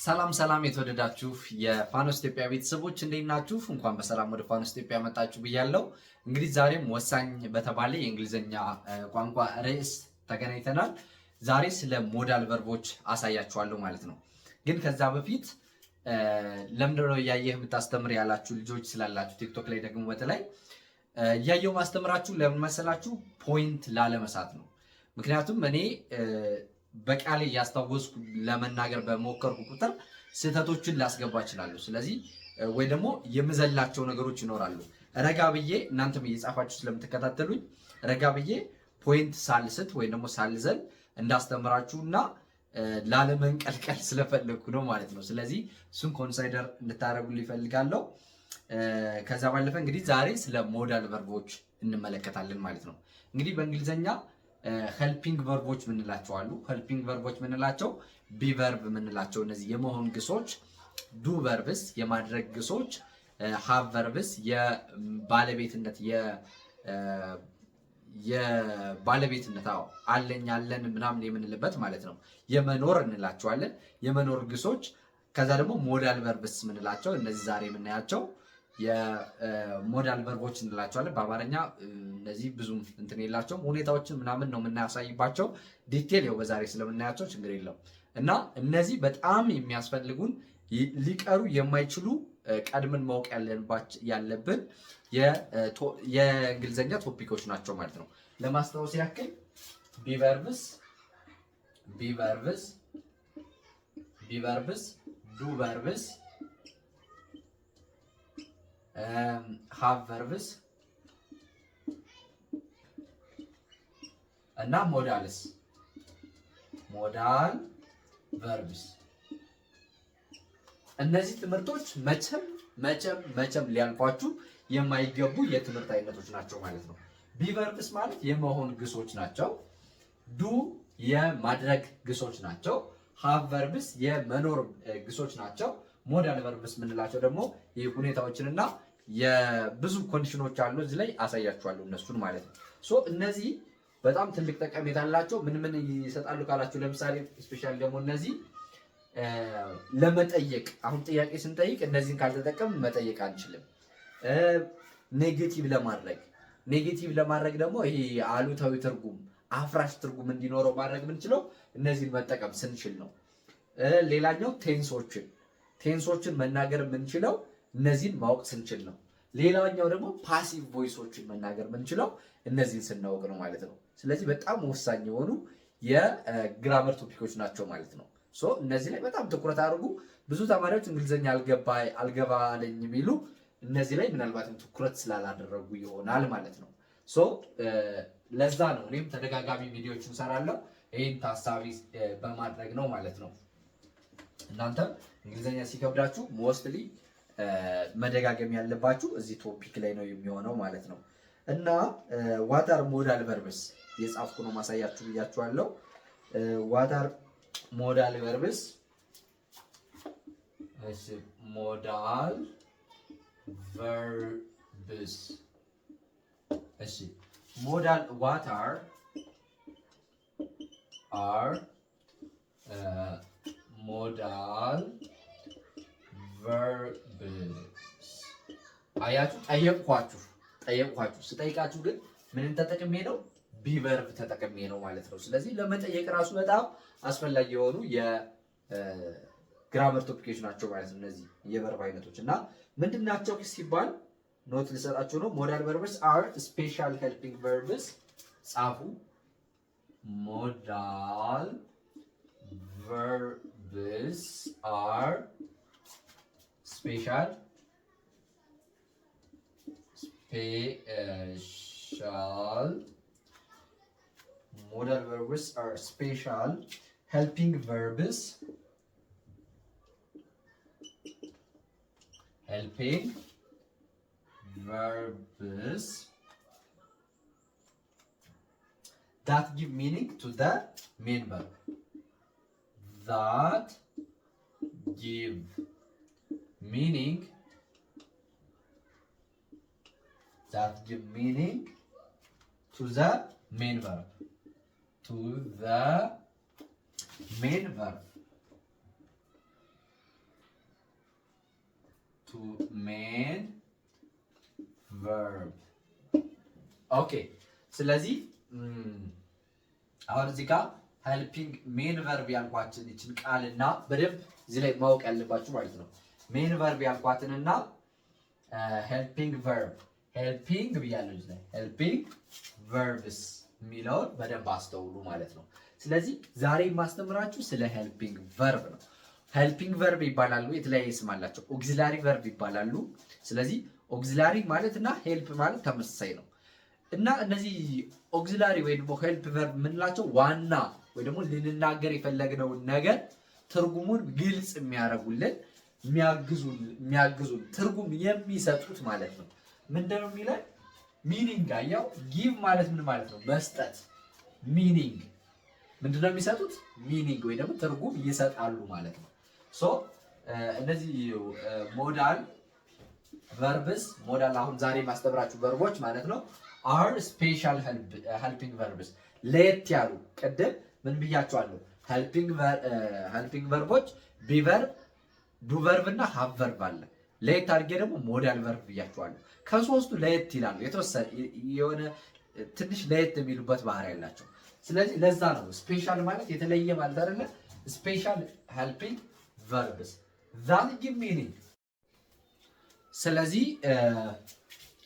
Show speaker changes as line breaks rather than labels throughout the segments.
ሰላም ሰላም የተወደዳችሁ የፋኖስ ኢትዮጵያ ቤተሰቦች እንዴት ናችሁ? እንኳን በሰላም ወደ ፋኖስ ኢትዮጵያ መጣችሁ ብያለሁ። እንግዲህ ዛሬም ወሳኝ በተባለ የእንግሊዝኛ ቋንቋ ርዕስ ተገናኝተናል። ዛሬ ስለ ሞዳል ቨርቦች አሳያችኋለሁ ማለት ነው። ግን ከዛ በፊት ለምንድነው እያየህ የምታስተምር ያላችሁ ልጆች ስላላችሁ ቲክቶክ ላይ ደግሞ በተለይ እያየሁ ማስተምራችሁ ለምን መሰላችሁ? ፖይንት ላለመሳት ነው። ምክንያቱም እኔ በቃሌ እያስታወስኩ ለመናገር በሞከርኩ ቁጥር ስህተቶችን ላስገባ እችላለሁ። ስለዚህ ወይ ደግሞ የምዘላቸው ነገሮች ይኖራሉ። ረጋ ብዬ እናንተም እየጻፋችሁ ስለምትከታተሉኝ ረጋ ብዬ ፖይንት ሳልስት ወይ ደግሞ ሳልዘል እንዳስተምራችሁና ላለመንቀልቀል ስለፈለግኩ ነው ማለት ነው። ስለዚህ እሱን ኮንሳይደር እንድታደርጉልኝ እፈልጋለሁ። ከዛ ባለፈ እንግዲህ ዛሬ ስለ ሞዳል ቨርቦች እንመለከታለን ማለት ነው። እንግዲህ በእንግሊዝኛ ሄልፒንግ ቨርቦች ምንላቸው አሉ። ሄልፒንግ ቨርቦች ምንላቸው ቢ ቨርብ ምንላቸው እነዚህ የመሆን ግሶች፣ ዱ ቨርብስ የማድረግ ግሶች፣ ሃቭ ቨርብስ የባለቤትነት የባለቤትነት አለኝ አለን ምናምን የምንልበት ማለት ነው። የመኖር እንላቸዋለን የመኖር ግሶች። ከዛ ደግሞ ሞዳል ቨርብስ ምንላቸው እነዚህ ዛሬ የምናያቸው የሞዳል ቨርቦች እንላቸዋለን። በአማርኛ እነዚህ ብዙም እንትን የላቸውም። ሁኔታዎችን ምናምን ነው የምናሳይባቸው። ዲቴል ያው በዛሬ ስለምናያቸው ችግር የለም እና እነዚህ በጣም የሚያስፈልጉን ሊቀሩ የማይችሉ ቀድመን ማወቅ ያለብን የእንግሊዝኛ ቶፒኮች ናቸው ማለት ነው። ለማስታወስ ያክል ቢቨርብስ፣ ዱ ቨርብስ፣ ሃቭ ቨርብስ እና ሞዳል ቨርብስ። እነዚህ ትምህርቶች መቼም ሊያልፏችሁ የማይገቡ የትምህርት አይነቶች ናቸው ማለት ነው። ቢቨርብስ ማለት የመሆን ግሶች ናቸው። ዱ የማድረግ ግሶች ናቸው። ሃቭ ቨርብስ የመኖር ግሶች ናቸው። ሞዳል ቨርብስ የምንላቸው ደግሞ ሁኔታዎችንና የብዙ ኮንዲሽኖች አሉ። እዚህ ላይ አሳያችኋለሁ እነሱን ማለት ነው። እነዚህ በጣም ትልቅ ጠቀሜታ አላቸው። ምን ይሰጣሉ ካላችሁ ለምሳሌ ስፔሻሊ ደግሞ እነዚህ ለመጠየቅ አሁን ጥያቄ ስንጠይቅ እነዚህን ካልተጠቀም መጠየቅ አንችልም። ኔጌቲቭ ለማድረግ ደግሞ ይሄ አሉታዊ ትርጉም አፍራሽ ትርጉም እንዲኖረው ማድረግ የምንችለው እነዚህን መጠቀም ስንችል ነው። ሌላኛው ቴንሶችን መናገር የምንችለው እነዚህን ማወቅ ስንችል ነው። ሌላኛው ደግሞ ፓሲቭ ቮይሶችን መናገር የምንችለው እነዚህን ስናውቅ ነው ማለት ነው። ስለዚህ በጣም ወሳኝ የሆኑ የግራመር ቶፒኮች ናቸው ማለት ነው። እነዚህ ላይ በጣም ትኩረት አድርጉ። ብዙ ተማሪዎች እንግሊዝኛ አልገባለኝ የሚሉ እነዚህ ላይ ምናልባትም ትኩረት ስላላደረጉ ይሆናል ማለት ነው። ለዛ ነው እኔም ተደጋጋሚ ቪዲዮዎችን እሰራለሁ። ይህን ታሳቢ በማድረግ ነው ማለት ነው። እናንተም እንግሊዝኛ ሲከብዳችሁ ሞስትሊ መደጋገም ያለባችሁ እዚህ ቶፒክ ላይ ነው የሚሆነው ማለት ነው። እና ዋታር ሞዳል ቨርብስ የጻፍኩ ነው ማሳያችሁ ብያችኋለሁ። ዋታር ሞዳል ቨርብስ ሞዳል ቨርብስ ሞዳል ዋታር አር ሞዳል ቨርብስ። አያችሁ ጠየቅኳችሁ። ስጠይቃችሁ ግን ምንም ተጠቅሜ ነው ቢቨርብ ተጠቅሜ ነው ማለት ነው። ስለዚህ ለመጠየቅ ራሱ በጣም አስፈላጊ የሆኑ የግራመር ቶፒኮች ናቸው ማለት ነው እነዚህ የቨርብ አይነቶች። እና ምንድናቸው ሲባል ኖት ልሰጣችሁ ነው። ሞዳል ቨርብስ አር ስፔሻል ሄልፒንግ ቨርብስ ጻፉ። ሞዳል ቨርብስ አር special modal verbs are special helping verbs that give meaning to the main verb. That give meaning to the main verb. to main verb ኦኬ። ስለዚህ አሁን እዚህ ጋር helping main verb ያልኳትን እቺን ቃልና በደንብ እዚህ ላይ ማወቅ ያለባችሁ ማለት ነው። main verb ያልኳትንና helping verb helping ብያለሁ እዚህ ላይ helping verbs የሚለውን በደንብ አስተውሉ ማለት ነው። ስለዚህ ዛሬ የማስተምራችሁ ስለ helping verb ነው። helping verb ይባላሉ፣ የተለያየ ስም አላቸው። auxiliary verb ይባላሉ። ስለዚህ auxiliary ማለት እና help ማለት ተመሳሳይ ነው እና እነዚህ auxiliary ወይ ደግሞ help verb የምንላቸው ዋና ወይ ደግሞ ልንናገር የፈለግነውን ነገር ትርጉሙን ግልጽ የሚያደርጉልን የሚያግዙን ትርጉም የሚሰጡት ማለት ነው። ምንድነው የሚለው ሚኒንግ አያው ጊቭ ማለት ምን ማለት ነው? መስጠት። ሚኒንግ ምንድነው የሚሰጡት? ሚኒንግ ወይ ደግሞ ትርጉም ይሰጣሉ ማለት ነው። ሶ እነዚህ ሞዳል ቨርብስ ሞዳል አሁን ዛሬ ማስተምራችሁ ቨርቦች ማለት ነው are special helping verbs ለየት ያሉ ቅድም ምን ብያችኋለሁ? helping verbs be verb do verb እና have verb አለ። ለየት አድርጌ ደግሞ ሞዳል ቨርብ ብያችኋለሁ። ከሶስቱ ለየት ይላሉ። የተወሰነ የሆነ ትንሽ ለየት የሚሉበት ባህሪ ያላቸው። ስለዚህ ለዛ ነው ስፔሻል ማለት የተለየ ማለት አይደለ? ስፔሻል helping verbs that give meaning። ስለዚህ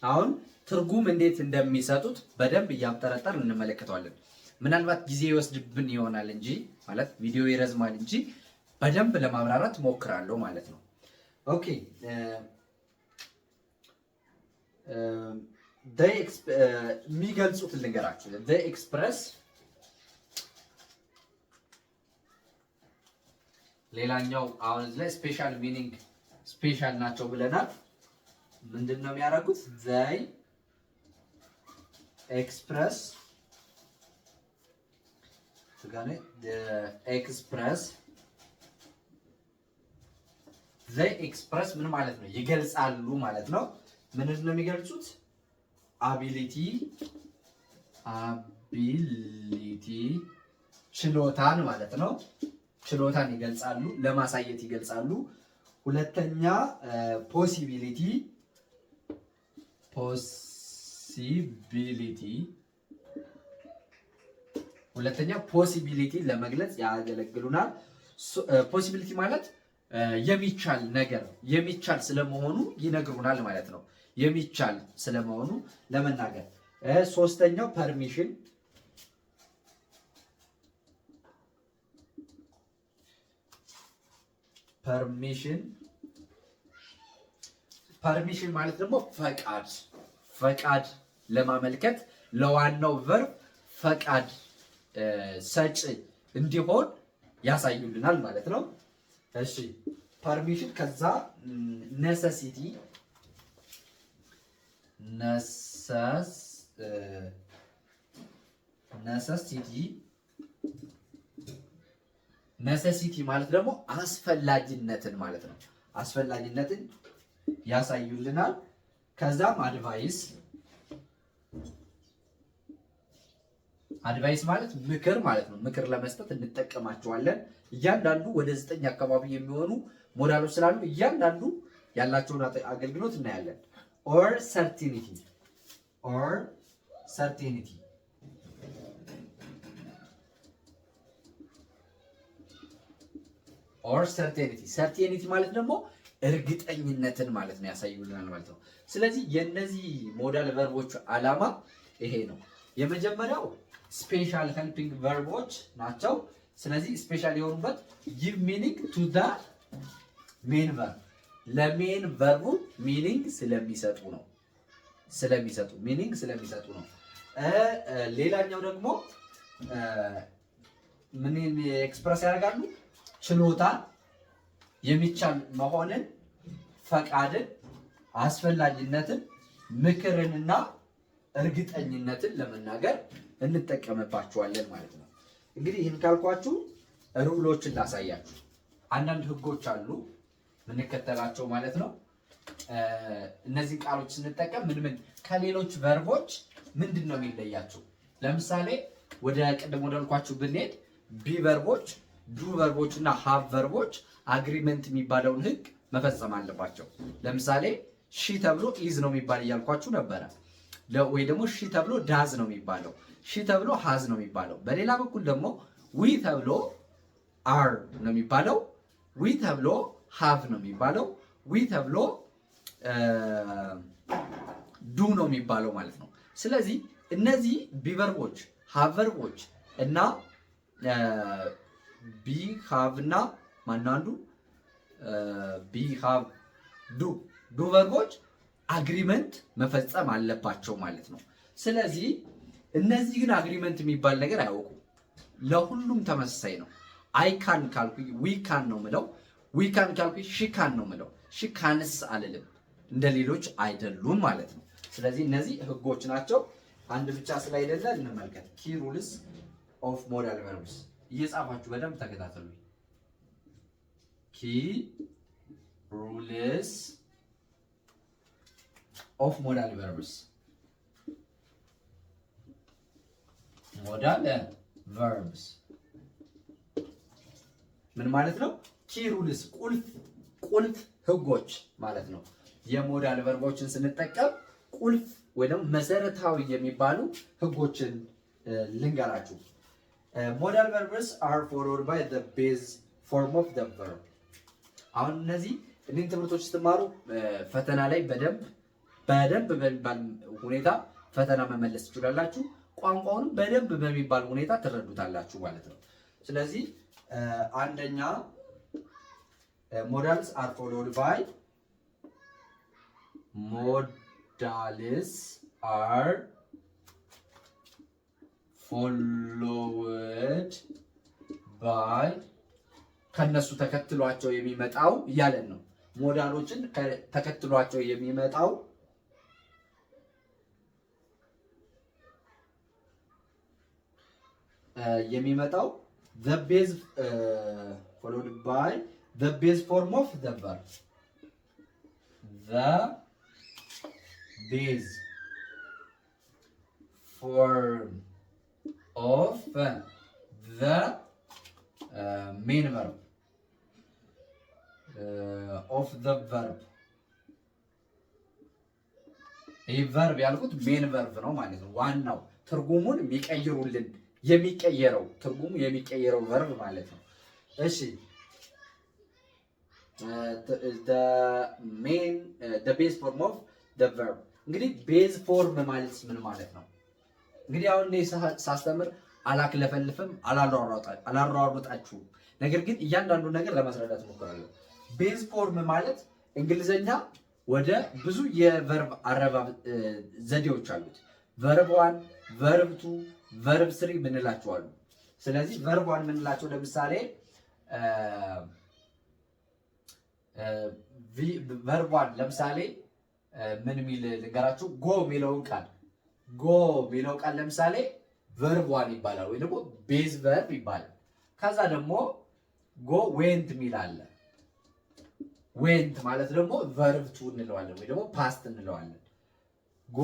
አሁን ትርጉም እንዴት እንደሚሰጡት በደንብ እያብጠረጠር እንመለከተዋለን። ምናልባት ጊዜ ይወስድብን ይሆናል እንጂ ማለት ቪዲዮ ይረዝማል እንጂ በደንብ ለማብራራት ሞክራለሁ ማለት ነው። ኦኬ የሚገልጹት ልንገራችሁ። they express ሌላኛው አሁን እዚህ ላይ ስፔሻል ሚኒንግ ስፔሻል ናቸው ብለናል። ምንድነው የሚያደርጉት? they express they express ምን ማለት ነው? ይገልጻሉ ማለት ነው። ምንድን ነው የሚገልጹት? አቢሊቲ ችሎታን ማለት ነው። ችሎታን ይገልጻሉ፣ ለማሳየት ይገልጻሉ። ሁለተኛ ፖሲቢሊቲ ለመግለጽ ያገለግሉናል። ፖሲቢሊቲ ማለት የሚቻል ነገር የሚቻል ስለመሆኑ ይነግሩናል ማለት ነው። የሚቻል ስለመሆኑ ለመናገር። ሶስተኛው ፐርሚሽን ማለት ደግሞ ፈቃድ ለማመልከት ለዋናው ቨርብ ፈቃድ ሰጪ እንዲሆን ያሳዩልናል ማለት ነው። እሺ ፐርሚሽን ከዛ ኔሰሲቲ ማለት ደግሞ አስፈላጊነትን ማለት ነው። አስፈላጊነትን ያሳዩልናል። ከዛም አድቫይስ ማለት ምክር ማለት ነው። ምክር ለመስጠት እንጠቀማቸዋለን። እያንዳንዱ ወደ 9 አካባቢ የሚሆኑ ሞዳሎች ስላሉ እያንዳንዱ ያላቸውን አገልግሎት እናያለን። or certainty ማለት ደግሞ እርግጠኝነትን ማለት ነው፣ ያሳዩልናል ማለት ነው። ስለዚህ የነዚህ ሞዳል ቨርቦች ዓላማ ይሄ ነው። የመጀመሪያው ስፔሻል ሄልፒንግ ቨርቦች ናቸው። ስለዚህ ስፔሻል የሆኑበት give meaning to the main verb ለሜን ቨርቡ ሚኒንግ ስለሚሰጡ ነው። ሌላኛው ደግሞ ምን ኤክስፕረስ ያደርጋሉ? ችሎታን፣ የሚቻል መሆንን፣ ፈቃድን፣ አስፈላጊነትን፣ ምክርንና እርግጠኝነትን ለመናገር እንጠቀምባቸዋለን ማለት ነው። እንግዲህ ይህን ካልኳችሁ ሩሎችን ላሳያችሁ። አንዳንድ ህጎች አሉ ምንከተላቸው ማለት ነው። እነዚህ ቃሎች ስንጠቀም ምን ከሌሎች ቨርቦች ምንድን ነው የሚለያቸው? ለምሳሌ ወደ ቅድም ወዳልኳችሁ ብንሄድ ቢ ቨርቦች፣ ዱ ቨርቦች እና ሃቭ ቨርቦች አግሪመንት የሚባለውን ህግ መፈጸም አለባቸው። ለምሳሌ ሺ ተብሎ ኢዝ ነው የሚባል እያልኳችሁ ነበረ። ወይ ደግሞ ሺ ተብሎ ዳዝ ነው የሚባለው፣ ሺ ተብሎ ሃዝ ነው የሚባለው። በሌላ በኩል ደግሞ ዊ ተብሎ አር ነው የሚባለው፣ ዊ ተብሎ ሃቭ ነው የሚባለው፣ ዊ ተብሎ ዱ ነው የሚባለው ማለት ነው። ስለዚህ እነዚህ ቢቨርቦች፣ ሃቨርቦች እና ቢ ሃቭ እና ማናንዱ ቢ ሃቭ ዱ ቨርቦች አግሪመንት መፈጸም አለባቸው ማለት ነው። ስለዚህ እነዚህ ግን አግሪመንት የሚባል ነገር አያውቁም። ለሁሉም ተመሳሳይ ነው። አይ ካን ካልኩኝ ዊ ካን ነው ምለው፣ ዊ ካን ካልኩኝ ሺ ካን ነው ምለው፣ ሺ ካንስ አልልም። እንደ ሌሎች አይደሉም ማለት ነው። ስለዚህ እነዚህ ህጎች ናቸው። አንድ ብቻ ስላይደለ እንመልከት። ኪ ሩልስ ኦፍ ሞዳል ቨርብስ እየጻፋችሁ በደንብ ተከታተሉ። ኪ ሩልስ ኦፍ ሞዳል ቨርብስ ሞዳል ቨርብስ ምን ማለት ነው? ኪ ሩልስ ቁልፍ ህጎች ማለት ነው። የሞዳል ቨርቦችን ስንጠቀም ቁልፍ ወይ ደግሞ መሰረታዊ የሚባሉ ህጎችን ልንገራችሁ። ሞዳል ቨርብስ አር ፎሎውድ ባይ ዘ ቤዝ ፎርም ኦፍ ዘ ቨርብ። አሁን እነዚህ ትምህርቶች ስትማሩ ፈተና ላይ በደንብ በሚባል ሁኔታ ፈተና መመለስ ትችላላችሁ። ቋንቋውንም በደንብ በሚባል ሁኔታ ትረዱታላችሁ ማለት ነው። ስለዚህ አንደኛ ሞዳልስ አር ፎሎውድ ባይ ከነሱ ተከትሏቸው የሚመጣው እያለን ነው። ሞዳሎችን ተከትሏቸው የሚመጣው the base followed by the base form of the verb. The base form of the main verb of the verb. ይህ ቨርብ ያልኩት ሜን ቨርብ ነው ማለት ነው። ዋናው ትርጉሙን የሚቀይሩልን ትርጉሙ የሚቀየረው ቨርብ ማለት ነው። እሺ the base form of the verb። እንግዲህ ቤዝ ፎርም ማለት ምን ማለት ነው? እንግዲህ አሁን እኔ ሳስተምር አላክለፈልፍም፣ አላሯሯጣችሁም። ነገር ግን እያንዳንዱ ነገር ለማስረዳት ሞክራለሁ። ቤዝ ፎርም ማለት እንግሊዘኛ ወደ ብዙ የቨርብ አረባብ ዘዴዎች አሉት። ቨርብ 1፣ ቨርብ 2፣ ቨርብ 3 ምንላቸው አሉ። ስለዚህ ቨርብ 1 ምንላቸው ለምሳሌ ቨርብ 1 ለምሳሌ ምን ሚል ልንገራችሁ? ጎ የሚለውን ቃል ለምሳሌ ቨርብ 1 ይባላል፣ ወይ ደግሞ ቤዝ ቨርብ ይባላል። ከዛ ደግሞ ጎ ዌንት ሚል አለ። ዌንት ማለት ደግሞ ቨርብ 2 እንለዋለን፣ ወይ ደግሞ ፓስት እንለዋለን። ጎ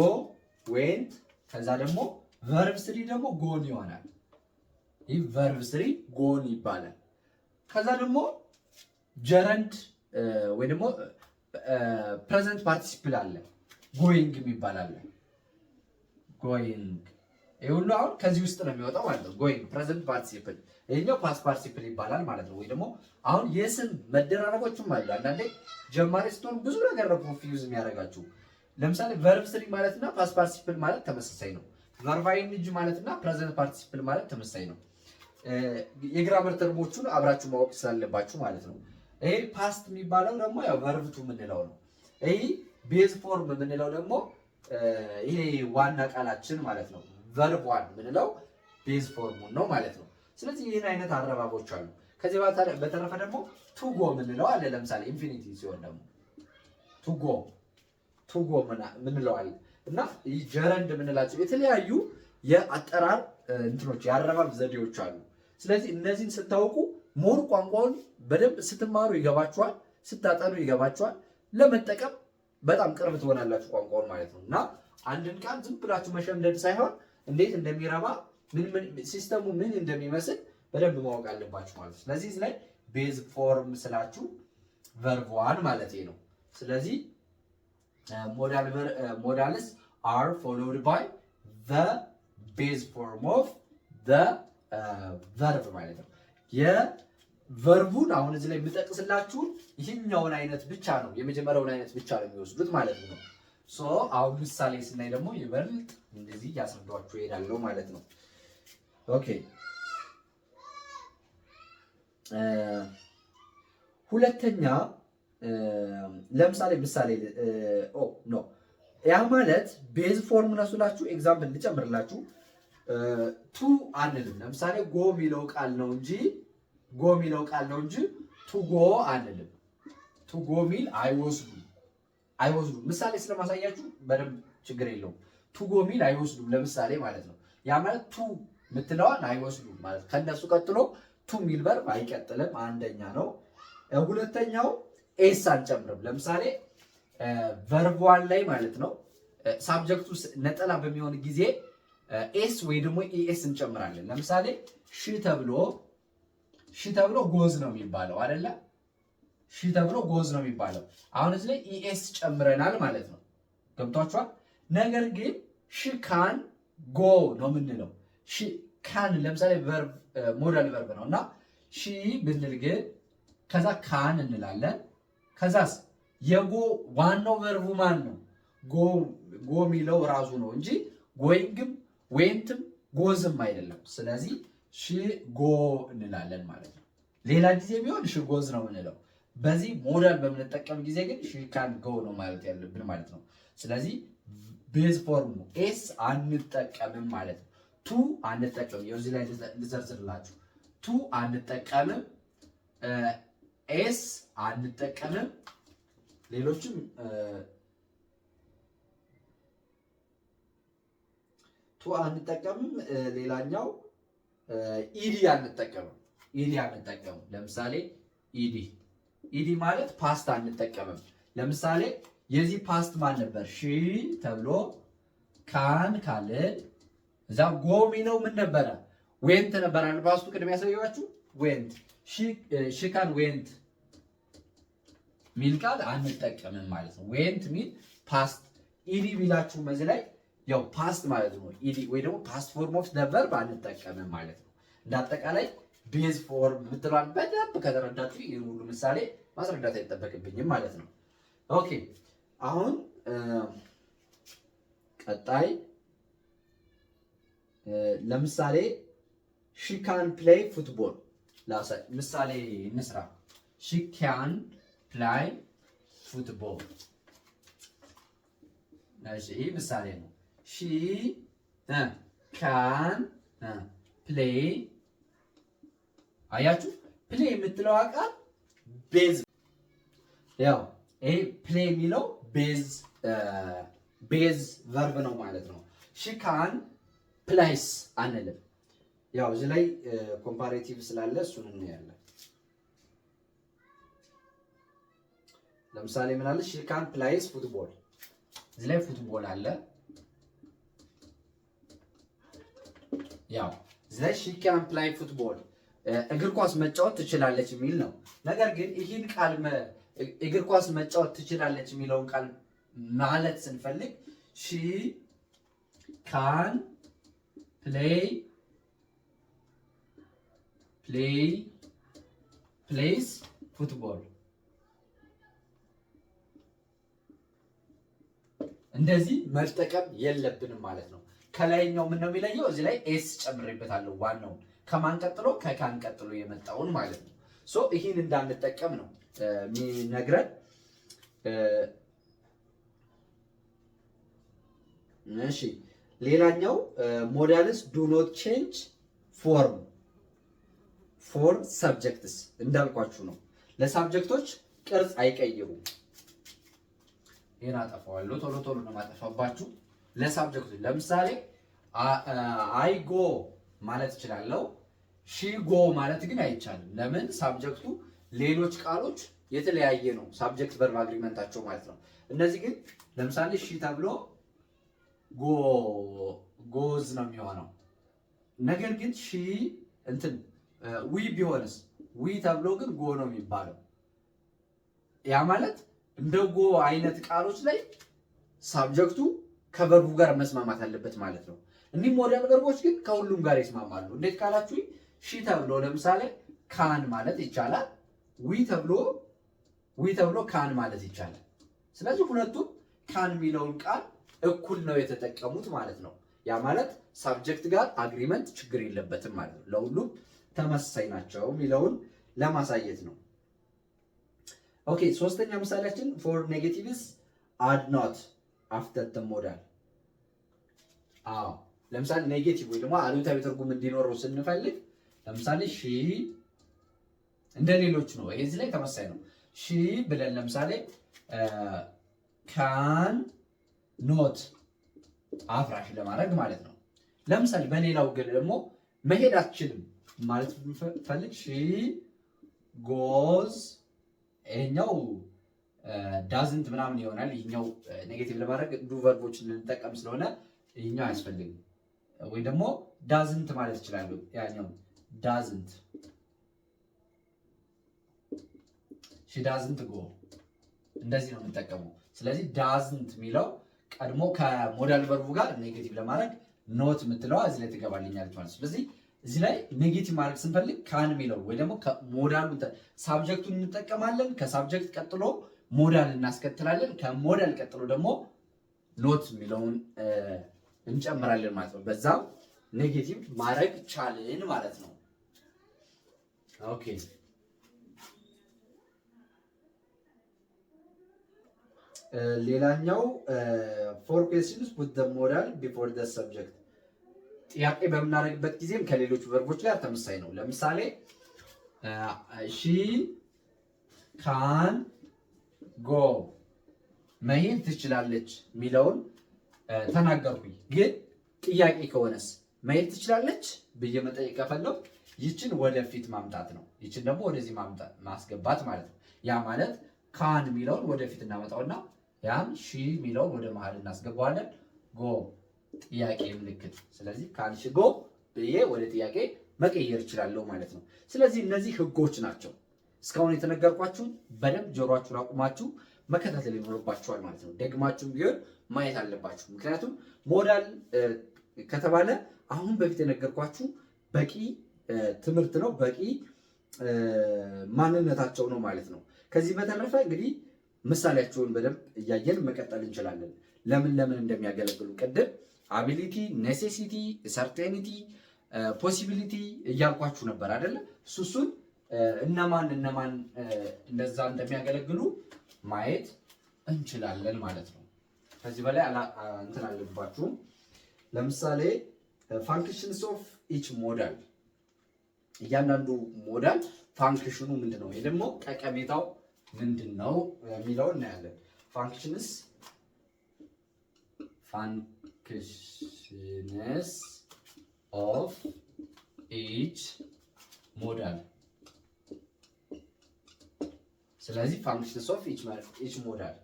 ዌንት፣ ከዛ ደግሞ ቨርብ 3 ደግሞ ጎን ይሆናል። ይህ ቨርብ 3 ጎን ይባላል። ከዛ ደግሞ ጀረንድ ወይ ደግሞ ፕሬዘንት ፓርቲሲፕል አለ፣ ጎይንግ የሚባል አለ። ጎይንግ ይሄ ሁሉ አሁን ከዚህ ውስጥ ነው የሚወጣው ማለት ነው። ጎይንግ ፕሬዘንት ፓርቲሲፕል፣ ይሄኛው ፓስት ፓርቲሲፕል ይባላል ማለት ነው። ወይ ደግሞ አሁን የስም መደራረቦችም አሉ። አንዳንዴ ጀማሪ ስትሆኑ ብዙ ነገር ነው ኮንፊውዝ የሚያደርጋችሁ። ለምሳሌ ቨርብ 3 ማለትና ፓስት ፓርቲሲፕል ማለት ተመሳሳይ ነው። ቨርብ አይንጅ ማለትና ፕሬዘንት ፓርቲሲፕል ማለት ተመሳሳይ ነው። የግራመር ተርሞቹን አብራችሁ ማወቅ ስላለባችሁ ማለት ነው። ይሄ ፓስት የሚባለው ደግሞ ያው ቨርብ 2 የምንለው ነው። ይሄ ቤዝ ፎርም የምንለው ደግሞ ይሄ ዋና ቃላችን ማለት ነው። ቨርብ 1 የምንለው ቤዝ ፎርሙ ነው ማለት ነው። ስለዚህ ይህን አይነት አረባቦች አሉ። ከዚህ በተረፈ ደግሞ ቱጎ የምንለው አለ። ለምሳሌ ኢንፊኒቲ ሲሆን ደግሞ ቱጎ የምንለው አለ እና ይህ ጀረንድ የምንላቸው የተለያዩ የአጠራር እንትኖች የአረባብ ዘዴዎች አሉ። ስለዚህ እነዚህን ስታውቁ ሞር ቋንቋውን በደንብ ስትማሩ ይገባችኋል፣ ስታጠኑ ይገባችኋል። ለመጠቀም በጣም ቅርብ ትሆናላችሁ ቋንቋውን ማለት ነው። እና አንድን ቃል ዝም ብላችሁ መሸምደድ ሳይሆን እንዴት እንደሚረባ ሲስተሙ ምን እንደሚመስል በደንብ ማወቅ አለባችሁ ማለት ነው። ስለዚህ እዚህ ላይ ቤዝ ፎርም ስላችሁ verb 1 ማለት ነው። ስለዚህ modals are followed by the base form of the verb ማለት ነው። የቨርቡን አሁን እዚህ ላይ የምጠቅስላችሁ ይህኛውን አይነት ብቻ ነው፣ የመጀመሪያውን አይነት ብቻ ነው የሚወስዱት ማለት ነው። ሶ አሁን ምሳሌ ስናይ ደግሞ ይበልጥ እንደዚህ ያስረዳችሁ እሄዳለሁ ማለት ነው። ኦኬ ሁለተኛ ለምሳሌ ምሳሌ ያ ማለት ቤዝ ፎርም ነው ስላችሁ ኤግዛምፕል ልጨምርላችሁ። ቱ አንልም። ለምሳሌ ጎ የሚለው ቃል ነው እንጂ ቱ ጎ አንልም። ቱ ጎ ሚል አይወስዱም። ምሳሌ ስለማሳያችሁ በደንብ ችግር የለውም። ቱ ጎ ሚል አይወስዱም ለምሳሌ ማለት ነው። ያ ማለት ቱ ምትለዋን አይወስዱም ማለት ከነሱ ቀጥሎ ቱ ሚል ቨርብ አይቀጥልም። አንደኛ ነው። ሁለተኛው ኤስ አንጨምርም። ለምሳሌ ቨርብ ዋን ላይ ማለት ነው ሳብጀክቱ ነጠላ በሚሆን ጊዜ ኤስ ወይ ደግሞ ኢኤስ እንጨምራለን። ለምሳሌ ሺ ተብሎ ጎዝ ነው የሚባለው አይደለ? ሺ ተብሎ ጎዝ ነው የሚባለው። አሁን እዚህ ላይ ኢኤስ ጨምረናል ማለት ነው። ገብቷችኋል? ነገር ግን ሺ ካን ጎ ነው የምንለው። ሺ ካን ለምሳሌ ቨርብ ሞዳል ቨርብ ነው እና ሺ ብንል ግን ከዛ ካን እንላለን። ከዛስ የጎ ዋናው ቨርቡ ማን ነው? ጎ የሚለው ራሱ ነው እንጂ ጎይንግም ዌንትም ጎዝም አይደለም። ስለዚህ ሺ ጎ እንላለን ማለት ነው። ሌላ ጊዜ ቢሆን ሺ ጎዝ ነው የምንለው። በዚህ ሞዳል በምንጠቀም ጊዜ ግን ሺ ካን ጎ ነው ማለት ያለብን ማለት ነው። ስለዚህ ቤዝ ፎርም ነው። ኤስ አንጠቀምም ማለት ነው። ቱ አንጠቀምም። እዚህ ላይ ልዘርዝርላችሁ። ቱ አንጠቀምም፣ ኤስ አንጠቀምም፣ ሌሎችም ቱ አንጠቀምም። ሌላኛው ኢዲ አንጠቀምም። ለምሳሌ ኢዲ ማለት ፓስት አንጠቀምም። ለምሳሌ የዚህ ፓስት ማን ነበር? ሺ ተብሎ ካን ካልን እዛ ጎ ሚለው ምን ነበረ? ዌንት ነበር። አንድ ፓስቱ ቅድም ያሳየኋችሁ ዌንት። ሺ ካን ዌንት ሚል ቃል አንጠቀምም ማለት ነው። ዌንት ሚል ፓስት። ኢዲ ቢላችሁ መዚህ ላይ ያው ፓስት ማለት ነው። ኢዲ ወይ ደግሞ ፓስት ፎርም ኦፍ ዘ ቨርብ አንጠቀምም ማለት ነው። እንዳጠቃላይ ቤዝ ፎርም የምትለዋን በደንብ ከተረዳችሁ ይህን ሁሉ ምሳሌ ማስረዳት አይጠበቅብኝም ማለት ነው። ኦኬ አሁን ቀጣይ ለምሳሌ ሺ ካን ፕሌይ ፉትቦል ምሳሌ እንስራ። ሺ ካን ፕላይ ፉትቦል። እሺ ይህ ምሳሌ ነው። ሺ ካን ፕሌይ። አያችሁ ፕሌይ የምትለው ቃል ቤዝ ያው ይሄ ፕሌይ የሚለው ቤዝ ቨርብ ነው ማለት ነው። ሺ ካን ፕላይስ አንልም። ያው እዚህ ላይ ኮምፓሬቲቭ ስላለ እሱን እናያለን። ለምሳሌ ምን አለ? ሺ ካን ፕላይስ ፉትቦል። እዚህ ላይ ፉትቦል አለ። ያው እዚህ ላይ ሺ ካን ፕላይ ፉትቦል እግር ኳስ መጫወት ትችላለች የሚል ነው። ነገር ግን ይህን ቃል እግር ኳስ መጫወት ትችላለች የሚለውን ቃል ማለት ስንፈልግ ሺ ካን ፕሌይስ ፉትቦል እንደዚህ መጠቀም የለብንም ማለት ነው። ከላይኛው ምን ነው የሚለየው? እዚህ ላይ ኤስ ጨምሬበታለሁ። ዋናውን ከማን ቀጥሎ? ከካን ቀጥሎ የመጣውን ማለት ነው። ሶ ይህን እንዳንጠቀም ነው የሚነግረን። እሺ ሌላኛው ሞዳልስ ዱ ኖት ቼንጅ ፎርም ፎር ሰብጀክትስ እንዳልኳችሁ ነው። ለሳብጀክቶች ቅርጽ አይቀይሩም። ይሄን አጠፋዋለሁ። ቶሎ ቶሎ ነው ማጠፋባችሁ። ለሳብጀክቶች ለምሳሌ አይ ጎ ማለት እችላለሁ። ሺ ጎ ማለት ግን አይቻልም። ለምን? ሳብጀክቱ ሌሎች ቃሎች የተለያየ ነው። ሳብጀክት ቨርብ አግሪመንታቸው ማለት ነው። እነዚህ ግን ለምሳሌ ሺ ተብሎ ጎዝ ነው የሚሆነው። ነገር ግን ሺ እንትን ዊ ቢሆንስ? ዊ ተብሎ ግን ጎ ነው የሚባለው። ያ ማለት እንደ ጎ አይነት ቃሎች ላይ ሳብጀክቱ ከቨርቡ ጋር መስማማት አለበት ማለት ነው። እኒህ ሞዳል ቨርቦች ግን ከሁሉም ጋር ይስማማሉ። እንዴት ካላችሁ ሺ ተብሎ ለምሳሌ ካን ማለት ይቻላል። ዊ ተብሎ ካን ማለት ይቻላል። ስለዚህ ሁለቱም ካን የሚለውን ቃል እኩል ነው የተጠቀሙት ማለት ነው። ያ ማለት ሳብጀክት ጋር አግሪመንት ችግር የለበትም ማለት ነው። ለሁሉም ተመሳሳይ ናቸው የሚለውን ለማሳየት ነው። ኦኬ ሶስተኛ ምሳሌያችን ፎር ኔጌቲቭስ አድ ኖት አፍተር ዘ ሞዳል። አዎ ለምሳሌ ኔጌቲቭ ወይ ደግሞ አሉታዊ ትርጉም እንዲኖረው ስንፈልግ ለምሳሌ ሺ እንደ ሌሎች ነው። ይሄ እዚህ ላይ ተመሳሳይ ነው። ሺ ብለን ለምሳሌ ካን ኖት አፍራሽ ለማድረግ ማለት ነው። ለምሳሌ በሌላው ግን ደግሞ መሄድ አትችልም ማለት ፈልግ ሺ ጎዝ ይሄኛው ዳዝንት ምናምን ይሆናል። ይሄኛው ኔጌቲቭ ለማድረግ ዱ ቨርቦችን ልንጠቀም ስለሆነ ይሄኛው አያስፈልግም። ወይ ደግሞ ዳዝንት ማለት ይችላል። ያኛው ዳዝንት ሺ ዳዝንት ጎ እንደዚህ ነው የምንጠቀመው። ስለዚህ ዳዝንት የሚለው ቀድሞ ከሞዳል ቨርቡ ጋር ኔጌቲቭ ለማድረግ ኖት የምትለዋ እዚህ ላይ ትገባልኛለች ማለት። ስለዚህ እዚህ ላይ ኔጌቲቭ ማድረግ ስንፈልግ ካን የሚለው ወይ ደግሞ ከሞዳሉ ሳብጀክቱን እንጠቀማለን። ከሳብጀክት ቀጥሎ ሞዳል እናስከትላለን። ከሞዳል ቀጥሎ ደግሞ ኖት የሚለውን እንጨምራለን ማለት ነው። በዛም ኔጌቲቭ ማድረግ ቻልን ማለት ነው። ኦኬ ሌላኛው ፎር ኩዌስችንስ ፑት ዘ ሞዳል ቢፎር ዘ ሰብጀክት። ጥያቄ በምናደርግበት ጊዜም ከሌሎቹ ቨርቦች ጋር ተመሳሳይ ነው። ለምሳሌ ሺ ካን ጎ መሄድ ትችላለች የሚለውን ተናገርኩኝ። ግን ጥያቄ ከሆነስ መሄድ ትችላለች ብዬ መጠየቅ ከፈለኩ ይችን ወደፊት ማምጣት ነው። ይችን ደግሞ ወደዚህ ማስገባት ማለት ነው። ያ ማለት ካን የሚለውን ወደፊት እናመጣውና ያን ሺ የሚለውን ወደ መሀል እናስገባዋለን። ጎ ጥያቄ ምልክት። ስለዚህ ካን ሺ ጎ ብዬ ወደ ጥያቄ መቀየር እችላለሁ ማለት ነው። ስለዚህ እነዚህ ህጎች ናቸው። እስካሁን የተነገርኳችሁን በደንብ ጆሮአችሁን አቁማችሁ መከታተል ይኖርባችኋል ማለት ነው። ደግማችሁም ቢሆን ማየት አለባችሁ። ምክንያቱም ሞዳል ከተባለ አሁን በፊት የነገርኳችሁ በቂ ትምህርት ነው፣ በቂ ማንነታቸው ነው ማለት ነው። ከዚህ በተረፈ እንግዲህ ምሳሌያቸውን በደንብ እያየን መቀጠል እንችላለን። ለምን እንደሚያገለግሉ ቅድም አቢሊቲ፣ ኔሴሲቲ፣ ሰርቴኒቲ፣ ፖሲቢሊቲ እያልኳችሁ ነበር አይደለ? እሱን እነማን እንደዛ እንደሚያገለግሉ ማየት እንችላለን ማለት ነው። ከዚህ በላይ እንትን አለባችሁም። ለምሳሌ ፋንክሽንስ ኦፍ ኢች ሞዳል፣ እያንዳንዱ ሞዳል ፋንክሽኑ ምንድን ነው፣ ይሄ ደግሞ ጠቀሜታው ምንድን ነው የሚለው እናያለን። ፋንክሽንስ ኦፍ ኢች ሞዳል። ስለዚህ ፋንክሽንስ ኦፍ ኢች ሞዳል።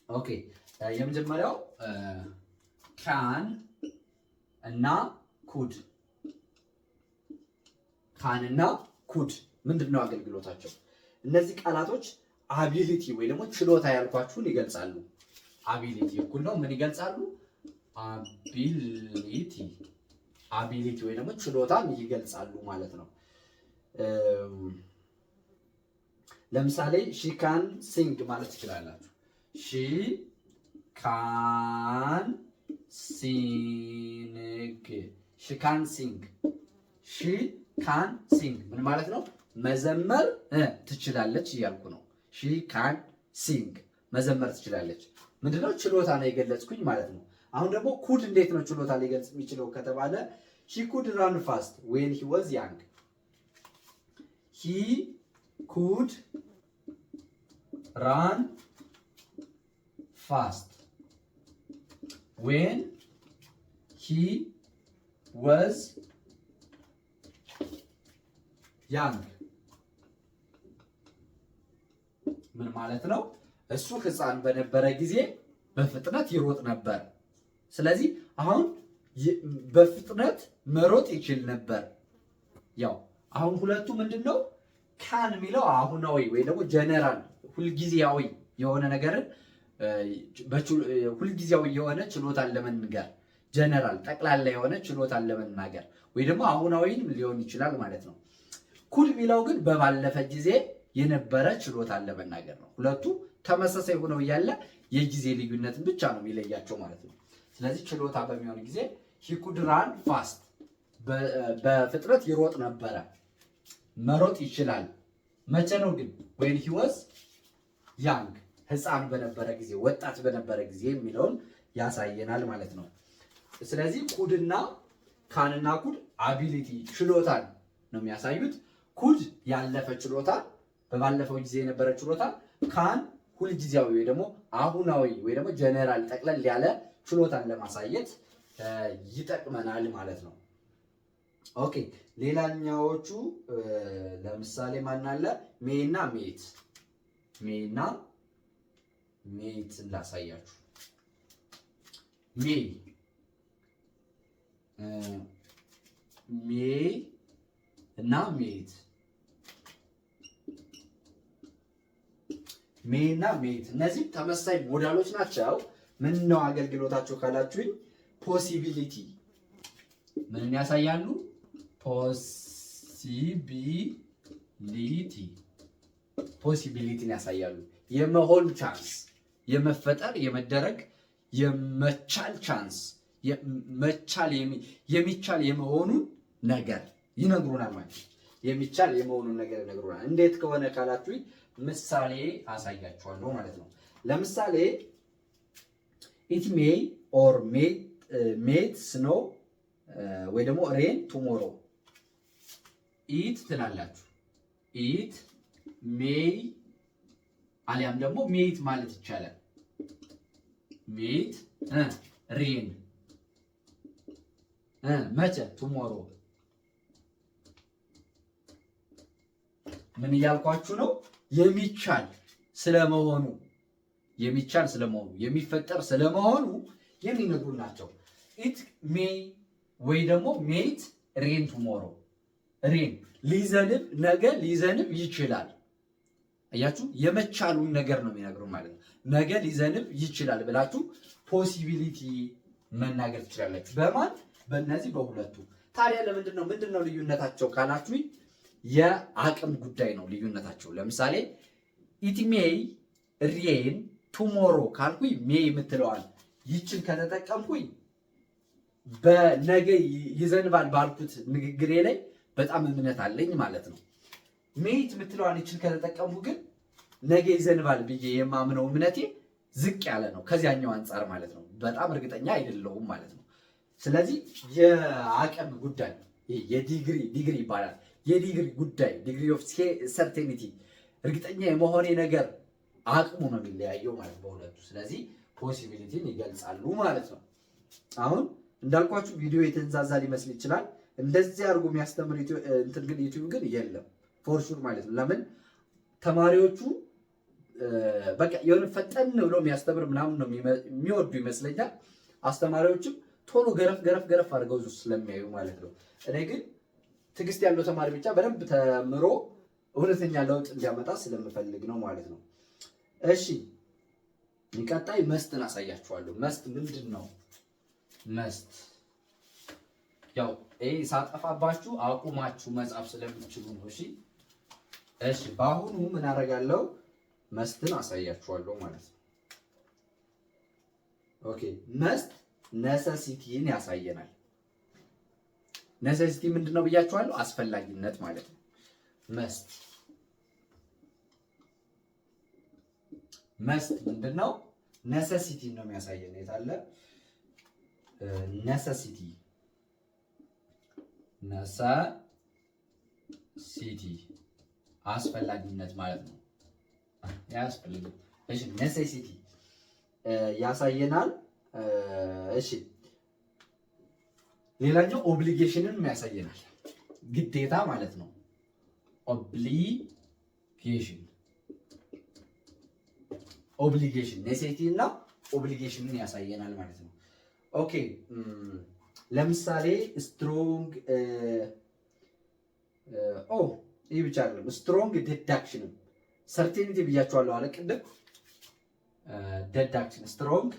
ኦኬ የመጀመሪያው ካን እና ኩድ። ካን እና ኩድ ምንድን ነው አገልግሎታቸው? እነዚህ ቃላቶች አቢሊቲ ወይ ደግሞ ችሎታ ያልኳችሁን ይገልጻሉ። አቢሊቲ እኩል ነው ምን ይገልጻሉ? አቢሊቲ ወይ ደግሞ ችሎታን ይገልጻሉ ማለት ነው። ለምሳሌ ሺ ካን ሲንግ ማለት ትችላላችሁ። ሺ ካን ሲንግ፣ ሺ ካን ሲንግ፣ ሺ ካን ሲንግ ምን ማለት ነው? መዘመር ትችላለች እያልኩ ነው። ሺ ካን ሲንግ መዘመር ትችላለች። ምንድነው? ችሎታ ነው የገለጽኩኝ ማለት ነው። አሁን ደግሞ ኩድ እንዴት ነው ችሎታ ሊገልጽ የሚችለው ከተባለ ሺ ኩድ ራን ፋስት ዌን ሂ ዋዝ ያንግ። ሂ ኩድ ራን ፋስት ዌን ሂ ዋዝ ያንግ። ምን ማለት ነው? እሱ ሕፃን በነበረ ጊዜ በፍጥነት ይሮጥ ነበር። ስለዚህ አሁን በፍጥነት መሮጥ ይችል ነበር። ያው አሁን ሁለቱ ምንድነው ካን የሚለው አሁናዊ ወይ ደግሞ ጀነራል ሁልጊዜያዊ የሆነ ነገርን ሁልጊዜያዊ የሆነ ችሎታን ለመንገር ጀነራል ጠቅላላ የሆነ ችሎታን ለመናገር ወይ ደግሞ አሁናዊም ሊሆን ይችላል ማለት ነው። ኩድ የሚለው ግን በባለፈ ጊዜ የነበረ ችሎታን ለመናገር ነው። ሁለቱ ተመሳሳይ ሆነው እያለ የጊዜ ልዩነትን ብቻ ነው የሚለያቸው ማለት ነው። ስለዚህ ችሎታ በሚሆን ጊዜ he could run fast በፍጥነት ይሮጥ ነበረ፣ መሮጥ ይችላል። መቼ ነው ግን? when he was young ህፃን በነበረ ጊዜ፣ ወጣት በነበረ ጊዜ የሚለውን ያሳየናል ማለት ነው። ስለዚህ ኩድና ካንና ኩድ አቢሊቲ ችሎታን ነው የሚያሳዩት። ኩድ ያለፈ ችሎታ፣ በባለፈው ጊዜ የነበረ ችሎታ፣ ካን ሁልጊዜያዊ ወይ ደግሞ አሁናዊ ወይ ደግሞ ጀነራል ጠቅለል ያለ ችሎታን ለማሳየት ይጠቅመናል ማለት ነው። ኦኬ ሌላኛዎቹ ለምሳሌ ማን አለ? ሜይና ሜት። ሜይና ሜት ላሳያችሁ። ሜይ ሜይ እና ሜት ሜይ እና ሜት እነዚህ ተመሳሳይ ሞዳሎች ናቸው። ምን ነው አገልግሎታቸው ካላችሁኝ ፖሲቢሊቲ ምንን ያሳያሉ? ፖሲቢሊቲን ያሳያሉ። የመሆን ቻንስ፣ የመፈጠር፣ የመደረግ፣ የመቻል ቻንስ፣ የሚቻል የመሆኑን ነገር ይነግሩናል ማለት ነው። የሚቻል የመሆኑን ነገር ይነግሩናል። እንዴት ከሆነ ካላችሁኝ ምሳሌ አሳያችኋለሁ ማለት ነው። ለምሳሌ ኢት ሜይ ኦር ሜት ስኖ ወይ ደግሞ ሬን ቱሞሮ። ኢት ትላላችሁ። ኢት ሜይ አሊያም ደግሞ ሜት ማለት ይቻላል። ሜት ሬን መቼ? ቱሞሮ። ምን እያልኳችሁ ነው? የሚቻል ስለመሆኑ የሚፈጠር ስለመሆኑ የሚነግሩ ናቸው። ኢት ሜይ ወይ ደግሞ ሜት ሬን ቱሞሮ። ሬን ሊዘንብ ነገ ሊዘንብ ይችላል። አያችሁ፣ የመቻሉን ነገር ነው የሚነግሩ ማለት ነው። ነገ ሊዘንብ ይችላል ብላችሁ ፖሲቢሊቲ መናገር ትችላላችሁ። በማን? በእነዚህ በሁለቱ። ታዲያ ምንድን ነው ልዩነታቸው ካላችሁኝ የአቅም ጉዳይ ነው ልዩነታቸው። ለምሳሌ ኢት ሜይ ሬን ቱሞሮ ካልኩኝ ሜይ የምትለዋል ይችን ከተጠቀምኩኝ በነገ ይዘንባል ባልኩት ንግግሬ ላይ በጣም እምነት አለኝ ማለት ነው። ሜት የምትለዋን ይችን ከተጠቀምኩ ግን ነገ ይዘንባል ብዬ የማምነው እምነቴ ዝቅ ያለ ነው ከዚያኛው አንጻር ማለት ነው። በጣም እርግጠኛ አይደለሁም ማለት ነው። ስለዚህ የአቅም ጉዳይ ዲግሪ ይባላል። የዲግሪ ጉዳይ ዲግሪ ኦፍ ሰርቴኒቲ እርግጠኛ የመሆኔ ነገር አቅሙ ነው የሚለያየው ማለት በሁለቱ። ስለዚህ ፖሲቢሊቲን ይገልጻሉ ማለት ነው። አሁን እንዳልኳችሁ ቪዲዮ የተንዛዛ ሊመስል ይችላል። እንደዚህ አድርጎ የሚያስተምር እንትን ግን ዩቲዩብ ግን የለም ፎር ሹር ማለት ነው። ለምን ተማሪዎቹ በቃ የሆነ ፈጠን ብሎ የሚያስተምር ምናምን ነው የሚወዱ ይመስለኛል። አስተማሪዎችም ቶሎ ገረፍ አድርገው ስለሚያዩ ማለት ነው። እኔ ግን ትዕግስት ያለው ተማሪ ብቻ በደንብ ተምሮ እውነተኛ ለውጥ እንዲያመጣ ስለምፈልግ ነው ማለት ነው። እሺ ቀጣይ መስትን አሳያችኋለሁ። መስት ምንድን ነው? መስት ያው ሳጠፋባችሁ አቁማችሁ መጻፍ ስለምትችሉ ነው። እሺ በአሁኑ ምን አደርጋለሁ? መስትን አሳያችኋለሁ ማለት ነው። ኦኬ መስት ነሰሲቲን ያሳየናል። ነሰሲቲ ምንድነው ብያችኋለሁ? አስፈላጊነት ማለት ነው። መስት ምንድነው? ነሰሲቲ ነው የሚያሳየን። የታለ ነሰሲቲ? ነሰሲቲ አስፈላጊነት ማለት ነው። ያስፈልግ። እሺ ነሰሲቲ ያሳየናል። እሺ ሌላኛው ኦብሊጌሽንን ያሳየናል። ግዴታ ማለት ነው። ኦብሊጌሽን ኔሴሲቲ እና ኦብሊጌሽንን ያሳየናል ማለት ነው። ኦኬ ለምሳሌ ስትሮንግ ይህ ብቻ አይደለም። ስትሮንግ ዲዳክሽን ሰርቴኒቲ ብያቸዋለሁ አለ ቅድም። ዲዳክሽን ስትሮንግ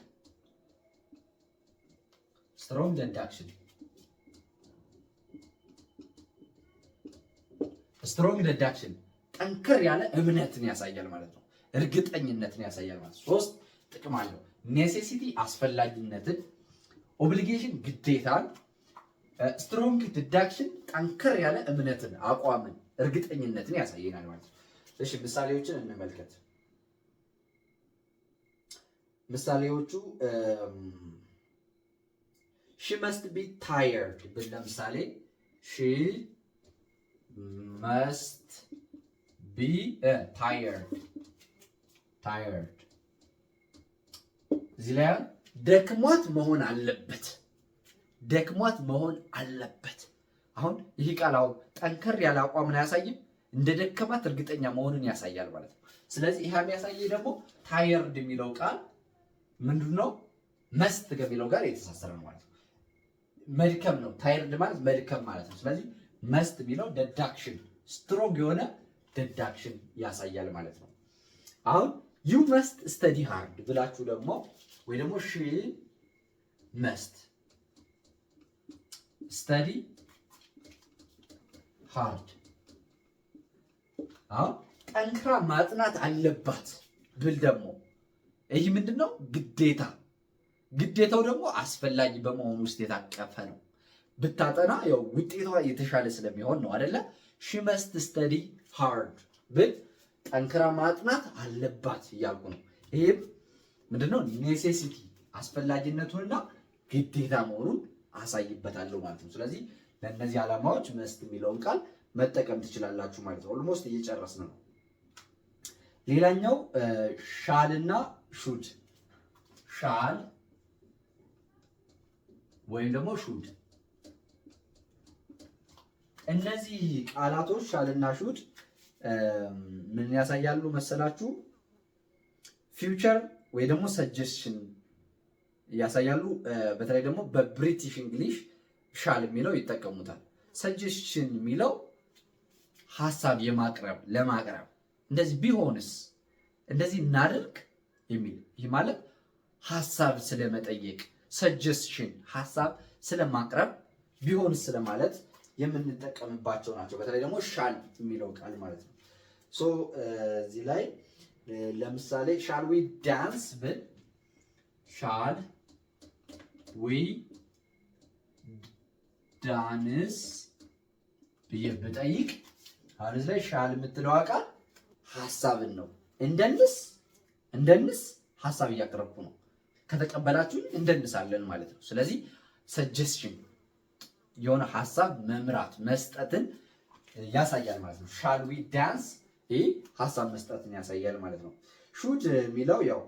ዲዳክሽን ስትሮንግ ዲዳክሽን ጠንከር ያለ እምነትን ያሳያል ማለት ነው። እርግጠኝነትን ያሳያል ማለት ነው። ሶስት ጥቅም አለው። ኔሴሲቲ አስፈላጊነትን፣ ኦብሊጌሽን ግዴታን፣ ስትሮንግ ዲዳክሽን ጠንከር ያለ እምነትን፣ አቋምን፣ እርግጠኝነትን ያሳየናል ማለት ነው። እሺ ምሳሌዎችን እንመልከት። ምሳሌዎቹ she must be tired ብል ለምሳሌ she must be tired እዚህ ላይ ደክሟት መሆን አለበት። አሁን ይህ ቃል ጠንከር ያለ አቋምን አያሳይም? እንደ ደከማት እርግጠኛ መሆኑን ያሳያል ማለት ነው። ስለዚህ ይሄ የሚያሳየው ደግሞ ታየርድ የሚለው ቃል ምንድነው? መስት ከሚለው ጋር የተሳሰረ ነው ማለት ነው። መድከም ነው። ታየርድ ማለት መድከም ማለት ነው። ስለዚህ መስት የሚለው ዲዳክሽን ስትሮንግ የሆነ ዲዳክሽን ያሳያል ማለት ነው። አሁን ዩ መስት ስተዲ ሃርድ ብላችሁ ደግሞ ወይ ደግሞ ሺ መስት ስተዲ ሃርድ አሁን ጠንክራ ማጥናት አለባት ብል ደግሞ ይህ ምንድነው? ግዴታው ደግሞ አስፈላጊ በመሆኑ ውስጥ የታቀፈ ነው። ብታጠና ያው ውጤቷ የተሻለ ስለሚሆን ነው አይደለ? ሺ መስት ስተዲ ሃርድ ብል ጠንክራ ማጥናት አለባት እያልኩ ነው። ይህም ምንድነው? ኔሴሲቲ አስፈላጊነቱንና ግዴታ መሆኑን አሳይበታለሁ ማለት ነው። ስለዚህ ለእነዚህ ዓላማዎች መስት የሚለውን ቃል መጠቀም ትችላላችሁ ማለት ነው። ኦልሞስት እየጨረስን ነው። ሌላኛው ሻልና ሹድ ሻል ወይም ደግሞ ሹድ እነዚህ ቃላቶች ሻልና ሹድ ምን ያሳያሉ መሰላችሁ? ፊውቸር ወይ ደግሞ ሰጀስሽን ያሳያሉ። በተለይ ደግሞ በብሪቲሽ እንግሊሽ ሻል የሚለው ይጠቀሙታል። ሰጀስሽን የሚለው ሐሳብ ለማቅረብ እንደዚህ ቢሆንስ እንደዚህ እናድርግ የሚል ይህ ማለት ሐሳብ ስለመጠየቅ ሰጀስሽን ሐሳብ ስለማቅረብ ቢሆንስ ስለማለት የምንጠቀምባቸው ናቸው። በተለይ ደግሞ ሻል የሚለው ቃል ማለት ነው። ሶ እዚህ ላይ ለምሳሌ ሻል ዊ ዳንስ ብል ሻል ዊ ዳንስ ብዬ ብጠይቅ አሁን እዚህ ላይ ሻል የምትለው ቃል ሐሳብን ነው። እንደንስ ሐሳብ እያቀረብኩ ነው። ከተቀበላችሁ እንደንሳለን ማለት ነው። ስለዚህ ሰጀስሽን የሆነ ሐሳብ መምራት መስጠትን ያሳያል ማለት ነው። ሻል ዊ ዳንስ ይህ ሐሳብ መስጠትን ያሳያል ማለት ነው። ሹድ የሚለው ያው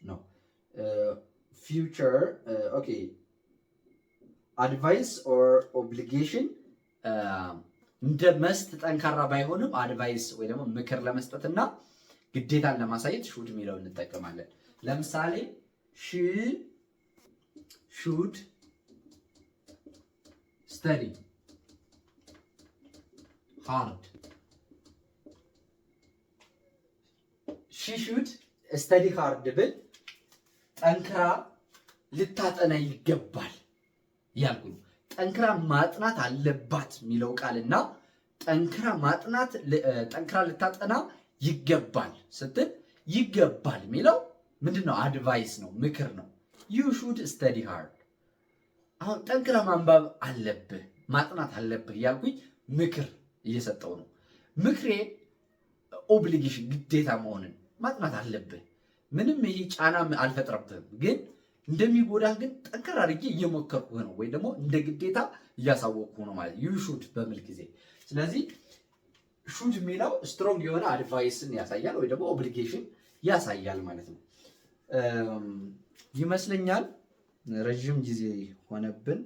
ነው ፊውቸር ኦኬ አድቫይስ ኦር ኦብሊጌሽን እንደ መስት ጠንካራ ባይሆንም አድቫይስ ወይ ደግሞ ምክር ለመስጠትና ግዴታን ለማሳየት ሹድ የሚለው እንጠቀማለን። ለምሳሌ ሺ ሹድ ስተዲ ሃርድ ሺ ሹድ ስተዲ ሃርድ ብል ጠንክራ ልታጠና ይገባል ያልኩ ነው። ጠንክራ ማጥናት አለባት የሚለው ቃልና ጠንክራ ልታጠና ይገባል ስትል ይገባል የሚለው ምንድነው? አድቫይስ ነው፣ ምክር ነው። ዩ ሹድ ስተዲ ሃርድ አሁን ጠንክራ ማንበብ አለብህ ማጥናት አለብህ ያልኩኝ ምክር እየሰጠው ነው። ምክሬ ኦብሊጌሽን ግዴታ መሆንን ማጥናት አለብህ ምንም ይሄ ጫና አልፈጥረብህም፣ ግን እንደሚጎዳህ ግን ጠንከር አድርጌ እየሞከርኩህ ነው ወይ ደግሞ እንደ ግዴታ እያሳወቅኩህ ነው ማለት ዩ ሹድ በሚል ጊዜ። ስለዚህ ሹድ የሚለው ስትሮንግ የሆነ አድቫይስን ያሳያል ወይ ደግሞ ኦብሊጌሽን ያሳያል ማለት ነው ይመስለኛል። ረዥም ጊዜ ሆነብን።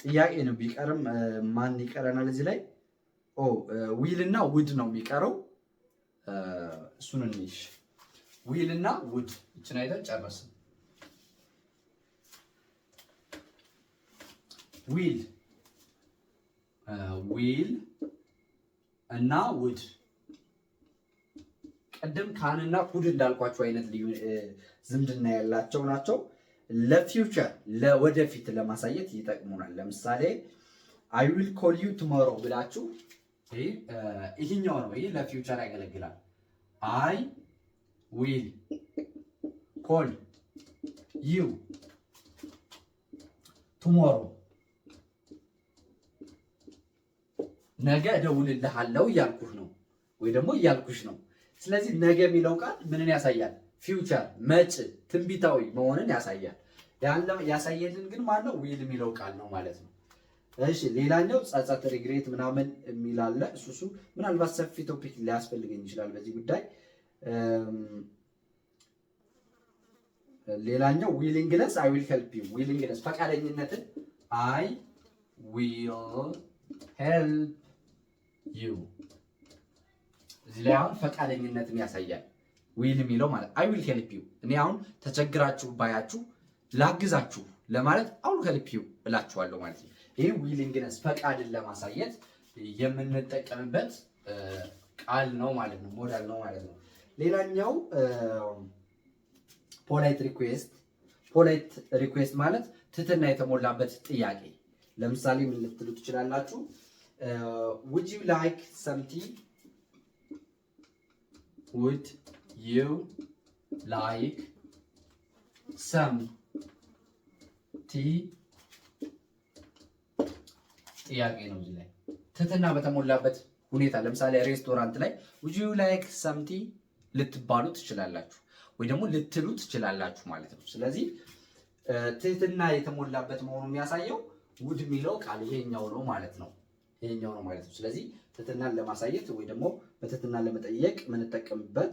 ጥያቄ ነው ቢቀርም ማን ይቀረናል እዚህ ላይ? ዊል እና ውድ ነው የሚቀረው። እሱን እንይሽ። ዊል እና ውድ እችን አይተን ጨረስን። ዊል ዊል እና ውድ ቀደም ካንና ኩድ እንዳልኳቸው አይነት ዝምድና ያላቸው ናቸው። ለፊውቸር ለወደፊት ለማሳየት ይጠቅሙናል። ለምሳሌ አይ ዊል ኮል ዩ ቱሞሮ ብላችሁ ይሄኛው ነው። ይሄ ለፊውቸር ያገለግላል። አይ ዊል ኮል ዩ ቱሞሮ ነገ እደውልልሃለሁ እያልኩህ ነው ወይ ደግሞ እያልኩሽ ነው። ስለዚህ ነገ የሚለው ቃል ምንን ያሳያል? ፊውቸር መጭ ትንቢታዊ መሆንን ያሳያል። ያሳየልን ግን ማነው? ዊል የሚለው ቃል ነው ማለት ነው። እሺ ሌላኛው ጸጸት ሪግሬት ምናምን የሚል አለ። እሱ ምናልባት ሰፊ ቶፒክ ሊያስፈልገኝ ይችላል በዚህ ጉዳይ። ሌላኛው ዊሊንግነስ አይ ዊል ሄልፕ ዩ። ዊሊንግነስ ፈቃደኝነትን አይ ዊል ሄልፕ ዩ። እዚህ ላይ አሁን ፈቃደኝነትን ያሳያል ዊል የሚለው ማለት አይ ዊል ሄልፕ ዩ። እኔ አሁን ተቸግራችሁ ባያችሁ ላግዛችሁ ለማለት አይ ዊል ሄልፕ ዩ እላችኋለሁ ማለት ነው። ይሄ ዊሊንግነስ ፈቃድን ለማሳየት የምንጠቀምበት ቃል ነው ማለት ነው፣ ሞዳል ነው ማለት ነው። ሌላኛው ፖላይት ሪኩዌስት። ፖላይት ሪኩዌስት ማለት ትህትና የተሞላበት ጥያቄ። ለምሳሌ ምን ልትሉ ትችላላችሁ? would you like some tea? would you like some tea? ጥያቄ ነው። እዚህ ላይ ትህትና በተሞላበት ሁኔታ ለምሳሌ ሬስቶራንት ላይ would you like some tea ልትባሉ ትችላላችሁ ወይ ደግሞ ልትሉ ትችላላችሁ ማለት ነው። ስለዚህ ትህትና የተሞላበት መሆኑን የሚያሳየው ውድ የሚለው ቃል ይሄኛው ነው ማለት ነው። ይሄኛው ነው ማለት ነው። ስለዚህ ትህትናን ለማሳየት ወይ ደግሞ በትህትና ለመጠየቅ የምንጠቀምበት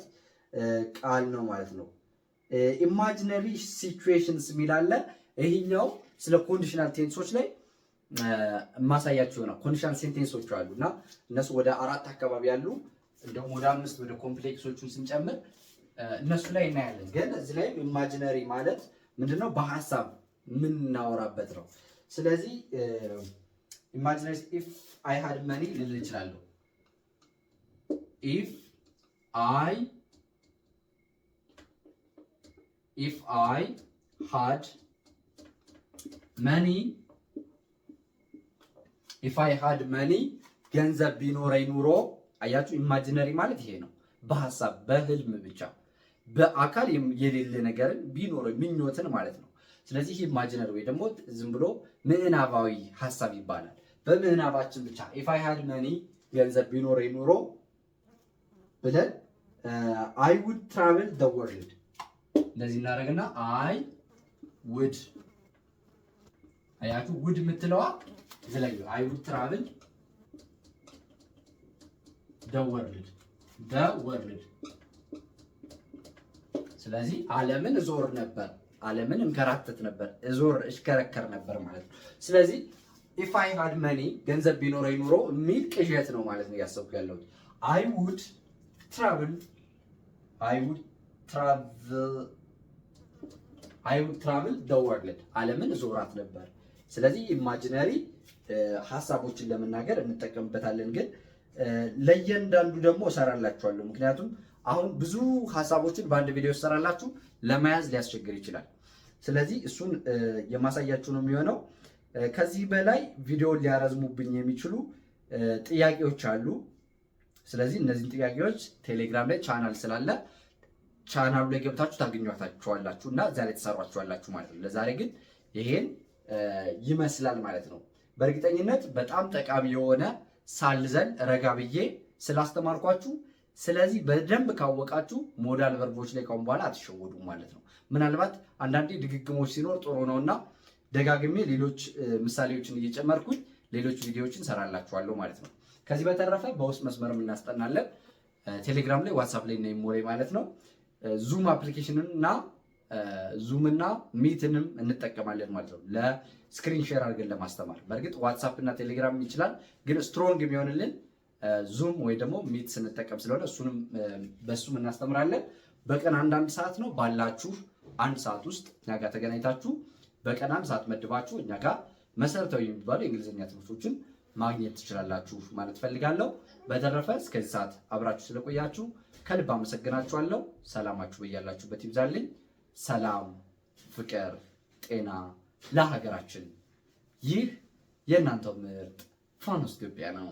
ቃል ነው ማለት ነው። ኢማጂነሪ ሲቹዌሽንስ የሚል አለ። ይሄኛው ስለ ኮንዲሽናል ቴንሶች ላይ ማሳያችሁ ነው። ኮንዲሽናል ሴንቴንሶች አሉ እና እነሱ ወደ 4 አካባቢ ያሉ እንደውም ወደ 5 ወደ ኮምፕሌክሶቹን ስንጨምር እነሱ ላይ እናያለን። ግን እዚህ ላይ ኢማጂነሪ ማለት ምንድነው? በሐሳብ የምናወራበት ነው። ስለዚህ ኢማጂነሪ ኢፍ አይ ሃድ መኒ ልል እችላለሁ። ኢፍ አይ ሃድ መኒ ኢፍ አይ ሃድ መኒ ገንዘብ ቢኖረኝ ኑሮ። አያችሁ ኢማጂነሪ ማለት ይሄ ነው። በሐሳብ በህልም ብቻ በአካል የሌለ ነገርን ቢኖረኝ ምኞትን ማለት ነው። ስለዚህ ኢማጂነሪ ወይ ደግሞ ዝም ብሎ ምዕናባዊ ሐሳብ ይባላል። በምዕናባችን ብቻ ኢፍ አይ ሃድ መኒ ገንዘብ ቢኖረኝ ኑሮ ብለን አይ ውድ ትራቨል ዘ ወርልድ እንደዚህ እናደርግና አይ ውድ አያችሁ ውድ የምትለዋ ዝለዩ አይ ውድ ትራቨል ዘ ወርልድ። ስለዚህ ዓለምን እዞር ነበር፣ ዓለምን እንከራተት ነበር፣ እሽከረከር ነበር ማለት ነው። ስለዚህ ኢፍ አይ ሃድ መኒ ገንዘብ ቢኖረኝ ኑሮ የሚል ቅዠት ነው ማለት ነው ያሰብኩ ያለሁት። አይ ውድ ትራቨል ዘ ወርልድ ዓለምን እዞራት ነበር። ስለዚህ ኢማጂነሪ ሐሳቦችን ለመናገር እንጠቀምበታለን። ግን ለእያንዳንዱ ደግሞ እሰራላችኋለሁ። ምክንያቱም አሁን ብዙ ሐሳቦችን በአንድ ቪዲዮ እሰራላችሁ ለመያዝ ሊያስቸግር ይችላል። ስለዚህ እሱን የማሳያችሁ ነው የሚሆነው። ከዚህ በላይ ቪዲዮ ሊያረዝሙብኝ የሚችሉ ጥያቄዎች አሉ። ስለዚህ እነዚህን ጥያቄዎች ቴሌግራም ላይ ቻናል ስላለ ቻናሉ ላይ ገብታችሁ ታገኟታችኋላችሁ እና እዛ ላይ ተሰሯችኋላችሁ ማለት ነው። ለዛሬ ግን ይሄን ይመስላል ማለት ነው። በእርግጠኝነት በጣም ጠቃሚ የሆነ ሳልዘል ረጋ ብዬ ስላስተማርኳችሁ፣ ስለዚህ በደንብ ካወቃችሁ ሞዳል ቨርቦች ላይ ካሁን በኋላ አትሸወዱም ማለት ነው። ምናልባት አንዳንዴ ድግግሞች ሲኖር ጥሩ ነውና ደጋግሜ ሌሎች ምሳሌዎችን እየጨመርኩኝ ሌሎች ቪዲዮዎችን ሰራላችኋለሁ ማለት ነው። ከዚህ በተረፈ በውስጥ መስመርም እናስጠናለን። ቴሌግራም ላይ፣ ዋትስአፕ ላይ እና ኢሞ ላይ ማለት ነው። ዙም አፕሊኬሽንን እና ዙም እና ሚትንም እንጠቀማለን ማለት ነው ለስክሪን ሼር አድርገን ለማስተማር። በእርግጥ ዋትስአፕ እና ቴሌግራም ይችላል፣ ግን ስትሮንግ የሚሆንልን ዙም ወይ ደግሞ ሚት ስንጠቀም ስለሆነ እሱንም በሱም እናስተምራለን። በቀን 1 ሰዓት ነው ባላችሁ 1 ሰዓት ውስጥ እኛ ጋር ተገናኝታችሁ በቀን 1 ሰዓት መድባችሁ እኛ ጋር መሰረታዊ የሚባሉ የእንግሊዝኛ ትምህርቶችን ማግኘት ትችላላችሁ ማለት ፈልጋለሁ። በተረፈ እስከዚህ ሰዓት አብራችሁ ስለቆያችሁ ከልብ አመሰግናችኋለሁ። ሰላማችሁ በያላችሁበት ይብዛልኝ። ሰላም፣ ፍቅር፣ ጤና ለሀገራችን። ይህ የእናንተው ምርጥ ፋኖስ ኢትዮጵያ ነው።